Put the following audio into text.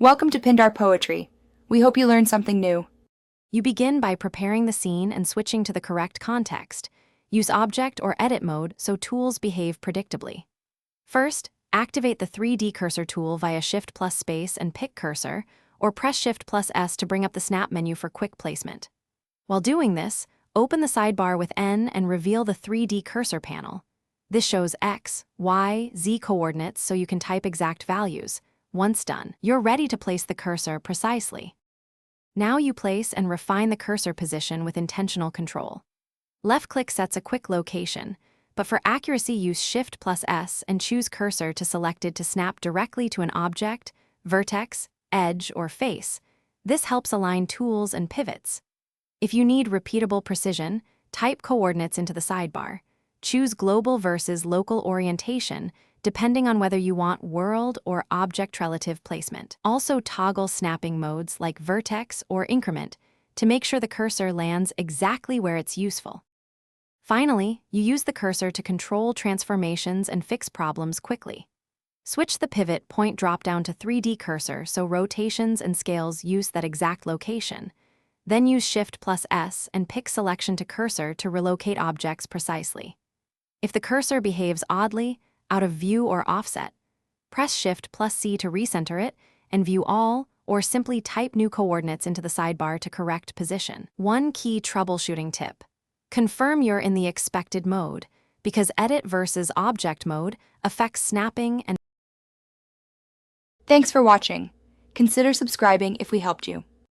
Welcome to Pindar Poetry. We hope you learned something new. You begin by preparing the scene and switching to the correct context. Use object or edit mode so tools behave predictably. First, activate the 3D cursor tool via Shift plus space and pick cursor, or press Shift plus S to bring up the snap menu for quick placement. While doing this, open the sidebar with N and reveal the 3D cursor panel. This shows X, Y, Z coordinates so you can type exact values. Once done, you're ready to place the cursor precisely. Now you place and refine the cursor position with intentional control. Left-click sets a quick location, but for accuracy use Shift plus S and choose cursor to selected to snap directly to an object, vertex, edge, or face. This helps align tools and pivots. If you need repeatable precision, type coordinates into the sidebar. Choose global versus local orientation, depending on whether you want world or object relative placement. Also toggle snapping modes like vertex or increment to make sure the cursor lands exactly where it's useful. Finally, you use the cursor to control transformations and fix problems quickly. Switch the pivot point dropdown to 3D cursor so rotations and scales use that exact location. Then use Shift plus S and pick selection to cursor to relocate objects precisely. If the cursor behaves oddly, out of view or offset, press Shift plus C to recenter it and view all, or simply type new coordinates into the sidebar to correct position. One key troubleshooting tip: confirm you're in the expected mode, because edit versus object mode affects snapping and Thanks for watching. Consider subscribing if we helped you.